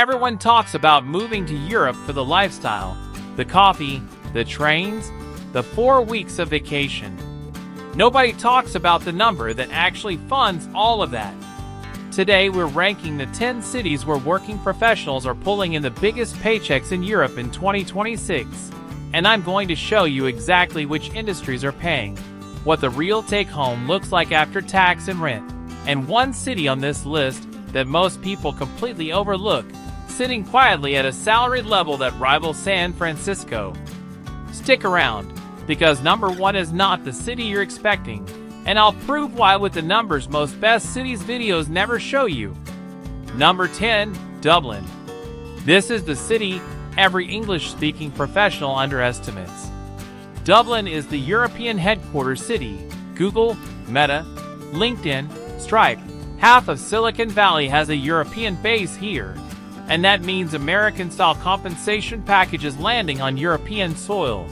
Everyone talks about moving to Europe for the lifestyle, the coffee, the trains, the 4 weeks of vacation. Nobody talks about the number that actually funds all of that. Today we're ranking the 10 cities where working professionals are pulling in the biggest paychecks in Europe in 2026. And I'm going to show you exactly which industries are paying, what the real take-home looks like after tax and rent, and one city on this list that most people completely overlook, sitting quietly at a salary level that rivals San Francisco. Stick around, because number 1 is not the city you're expecting, and I'll prove why with the numbers most best cities videos never show you. Number 10, Dublin. This is the city every English-speaking professional underestimates. Dublin is the European headquarters city. Google, Meta, LinkedIn, Stripe. Half of Silicon Valley has a European base here, and that means American-style compensation packages landing on European soil.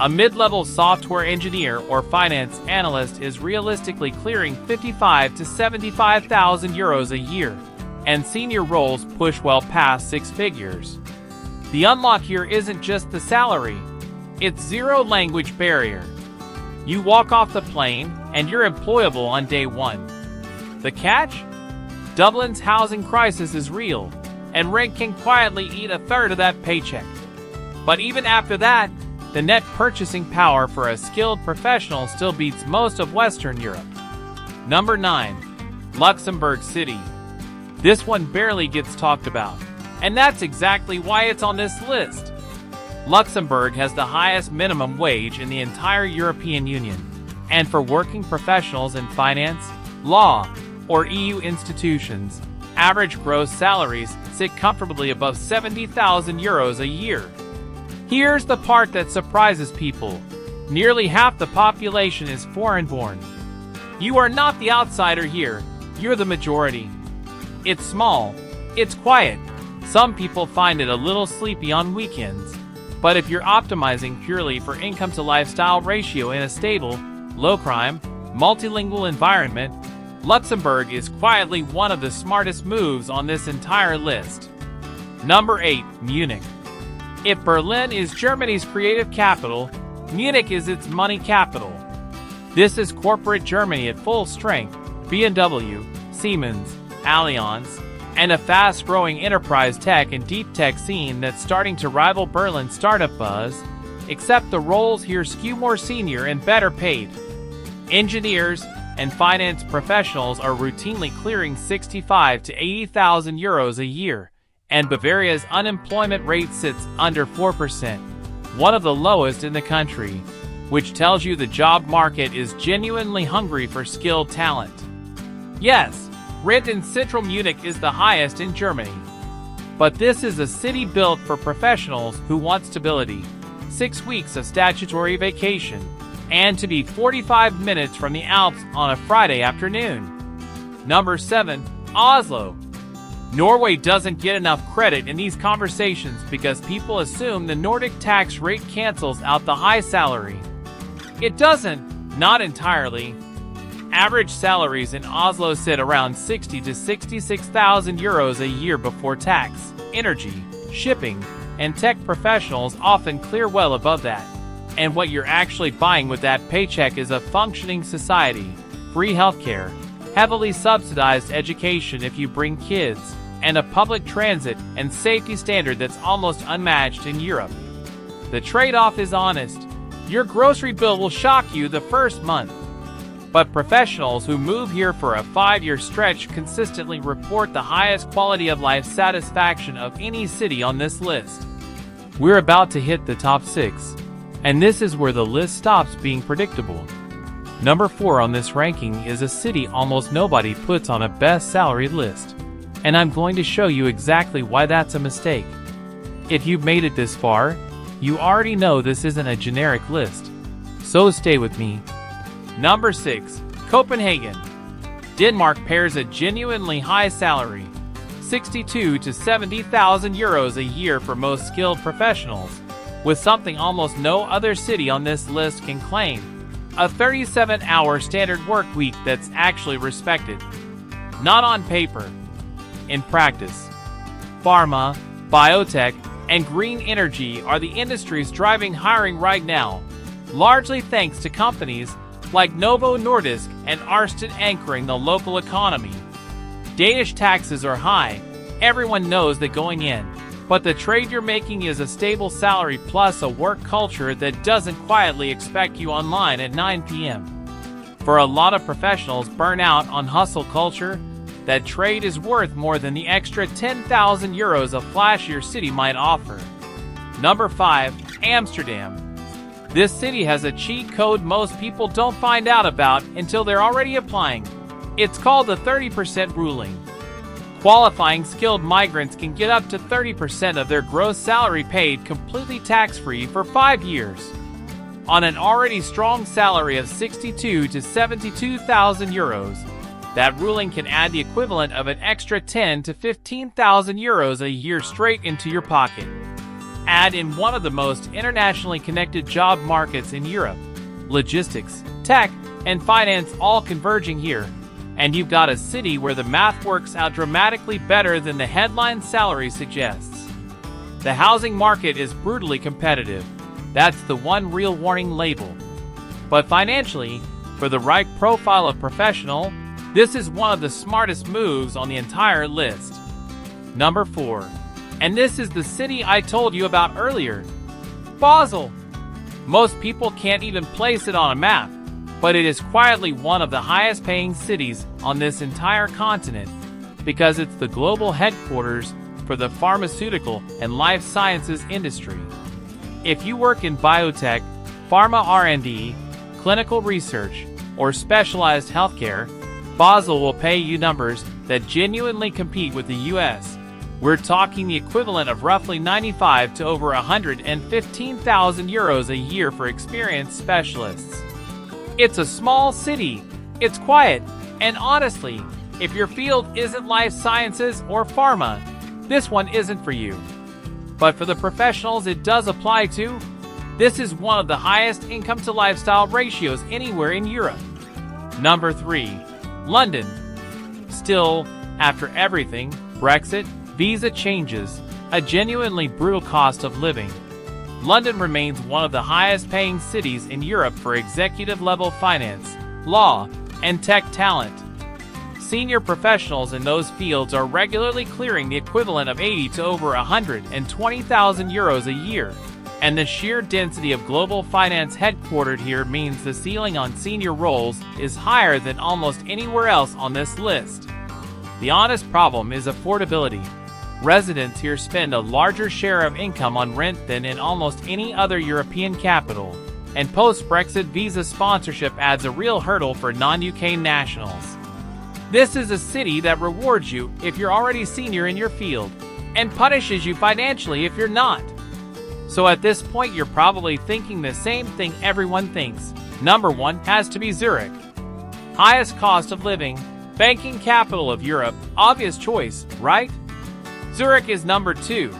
A mid-level software engineer or finance analyst is realistically clearing 55 to 75,000 euros a year, and senior roles push well past 6 figures. The unlock here isn't just the salary, it's zero language barrier. You walk off the plane and you're employable on day 1. The catch? Dublin's housing crisis is real, and rent can quietly eat a third of that paycheck. But even after that, the net purchasing power for a skilled professional still beats most of Western Europe. Number 9. Luxembourg City. This one barely gets talked about, and that's exactly why it's on this list. Luxembourg has the highest minimum wage in the entire European Union, and for working professionals in finance, law, or EU institutions, average gross salaries sit comfortably above 70,000 euros a year. Here's the part that surprises people. Nearly half the population is foreign-born. You are not the outsider here, you're the majority. It's small, it's quiet. Some people find it a little sleepy on weekends. But if you're optimizing purely for income to lifestyle ratio in a stable, low-crime, multilingual environment, Luxembourg is quietly one of the smartest moves on this entire list. Number 8. Munich. If Berlin is Germany's creative capital, Munich is its money capital. This is corporate Germany at full strength, BMW, Siemens, Allianz, and a fast-growing enterprise tech and deep tech scene that's starting to rival Berlin's startup buzz, except the roles here skew more senior and better paid. Engineers and finance professionals are routinely clearing 65 to 80,000 euros a year, and Bavaria's unemployment rate sits under 4%, one of the lowest in the country, which tells you the job market is genuinely hungry for skilled talent. Yes, rent in central Munich is the highest in Germany. But this is a city built for professionals who want stability, 6 weeks of statutory vacation, and to be 45 minutes from the Alps on a Friday afternoon. Number 7. Oslo. Norway doesn't get enough credit in these conversations because people assume the Nordic tax rate cancels out the high salary. It doesn't, not entirely. Average salaries in Oslo sit around 60 to 66,000 euros a year before tax. Energy, shipping, and tech professionals often clear well above that. And what you're actually buying with that paycheck is a functioning society, free healthcare, heavily subsidized education if you bring kids, and a public transit and safety standard that's almost unmatched in Europe. The trade-off is honest. Your grocery bill will shock you the first month. But professionals who move here for a 5-year stretch consistently report the highest quality of life satisfaction of any city on this list. We're about to hit the top 6, and this is where the list stops being predictable. Number 4 on this ranking is a city almost nobody puts on a best salary list, and I'm going to show you exactly why that's a mistake. If you've made it this far, you already know this isn't a generic list, so stay with me. Number 6. Copenhagen. Denmark pairs a genuinely high salary, 62 to 70,000 euros a year for most skilled professionals, with something almost no other city on this list can claim: a 37-hour standard work week that's actually respected. Not on paper, in practice. Pharma, biotech, and green energy are the industries driving hiring right now, largely thanks to companies like Novo Nordisk and Arsted anchoring the local economy. Danish taxes are high, everyone knows that going in, but the trade you're making is a stable salary plus a work culture that doesn't quietly expect you online at 9 p.m. For a lot of professionals burn out on hustle culture, that trade is worth more than the extra 10,000 euros a flashier city might offer. Number 5. Amsterdam. This city has a cheat code most people don't find out about until they're already applying. It's called the 30% ruling. Qualifying skilled migrants can get up to 30% of their gross salary paid completely tax-free for 5 years. On an already strong salary of 62 to 72,000 euros, that ruling can add the equivalent of an extra 10 to 15,000 euros a year straight into your pocket. Add in one of the most internationally connected job markets in Europe, logistics, tech, and finance all converging here, and you've got a city where the math works out dramatically better than the headline salary suggests. The housing market is brutally competitive. That's the one real warning label. But financially, for the right profile of professional, this is one of the smartest moves on the entire list. Number 4. And this is the city I told you about earlier. Basel. Most people can't even place it on a map, but it is quietly one of the highest paying cities on this entire continent because it's the global headquarters for the pharmaceutical and life sciences industry. If you work in biotech, pharma R&D, clinical research, or specialized healthcare, Basel will pay you numbers that genuinely compete with the US. We're talking the equivalent of roughly 95 to over 115,000 euros a year for experienced specialists. It's a small city, it's quiet, and honestly, if your field isn't life sciences or pharma, this one isn't for you. But for the professionals it does apply to, this is one of the highest income to lifestyle ratios anywhere in Europe. Number 3. London. Still, after everything, Brexit, visa changes, a genuinely brutal cost of living, London remains one of the highest paying cities in Europe for executive-level finance, law, and tech talent. Senior professionals in those fields are regularly clearing the equivalent of 80 to over 120,000 euros a year, and the sheer density of global finance headquartered here means the ceiling on senior roles is higher than almost anywhere else on this list. The honest problem is affordability. Residents here spend a larger share of income on rent than in almost any other European capital, and post-Brexit visa sponsorship adds a real hurdle for non-UK nationals. This is a city that rewards you if you're already senior in your field, and punishes you financially if you're not. So at this point you're probably thinking the same thing everyone thinks. Number 1 has to be Zurich. Highest cost of living, banking capital of Europe, obvious choice, right? Zurich is number 2.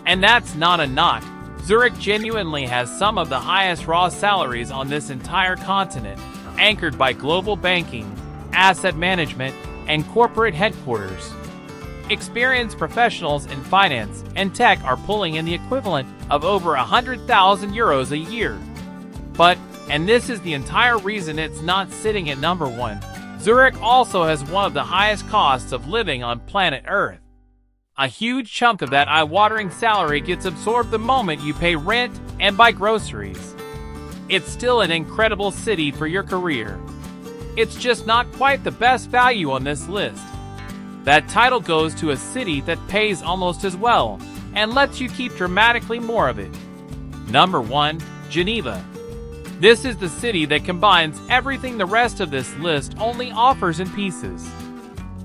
And that's not a knock. Zurich genuinely has some of the highest raw salaries on this entire continent, anchored by global banking, asset management, and corporate headquarters. Experienced professionals in finance and tech are pulling in the equivalent of over 100,000 euros a year. But, and this is the entire reason it's not sitting at number 1, Zurich also has one of the highest costs of living on planet Earth. A huge chunk of that eye-watering salary gets absorbed the moment you pay rent and buy groceries. It's still an incredible city for your career. It's just not quite the best value on this list. That title goes to a city that pays almost as well and lets you keep dramatically more of it. Number 1, Geneva. This is the city that combines everything the rest of this list only offers in pieces.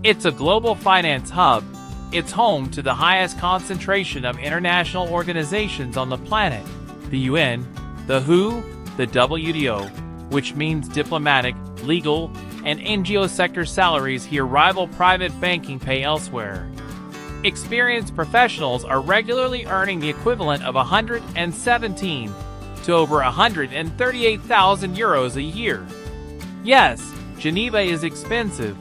It's a global finance hub. It's home to the highest concentration of international organizations on the planet, the UN, the WHO, the WTO, which means diplomatic, legal, and NGO sector salaries here rival private banking pay elsewhere. Experienced professionals are regularly earning the equivalent of 117 to over 138,000 euros a year. Yes, Geneva is expensive.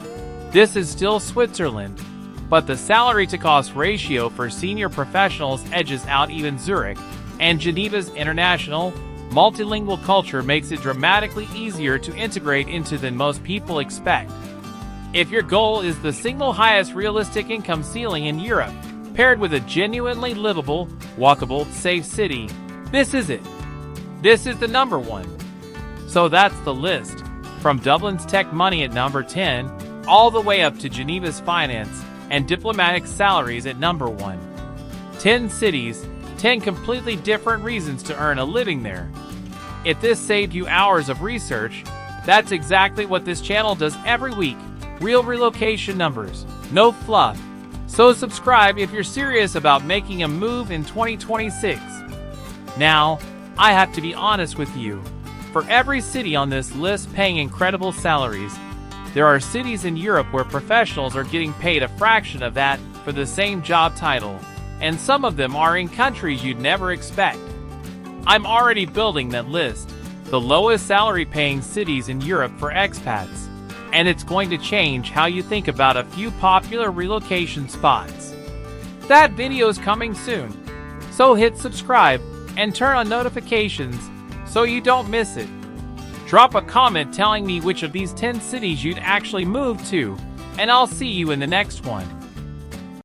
This is still Switzerland. but the salary-to-cost ratio for senior professionals edges out even Zurich, and Geneva's international, multilingual culture makes it dramatically easier to integrate into than most people expect. If your goal is the single highest realistic income ceiling in Europe, paired with a genuinely livable, walkable, safe city, this is it. This is the number one. So that's the list. From Dublin's tech money at number 10, all the way up to Geneva's finance and diplomatic salaries at number 1. 10 cities, 10 completely different reasons to earn a living there. If this saved you hours of research, that's exactly what this channel does every week. Real relocation numbers, no fluff. So subscribe if you're serious about making a move in 2026. Now, I have to be honest with you. For every city on this list paying incredible salaries, there are cities in Europe where professionals are getting paid a fraction of that for the same job title, and some of them are in countries you'd never expect. I'm already building that list, the lowest salary paying cities in Europe for expats, and it's going to change how you think about a few popular relocation spots. That video's coming soon, so hit subscribe and turn on notifications so you don't miss it. Drop a comment telling me which of these 10 cities you'd actually move to, and I'll see you in the next one.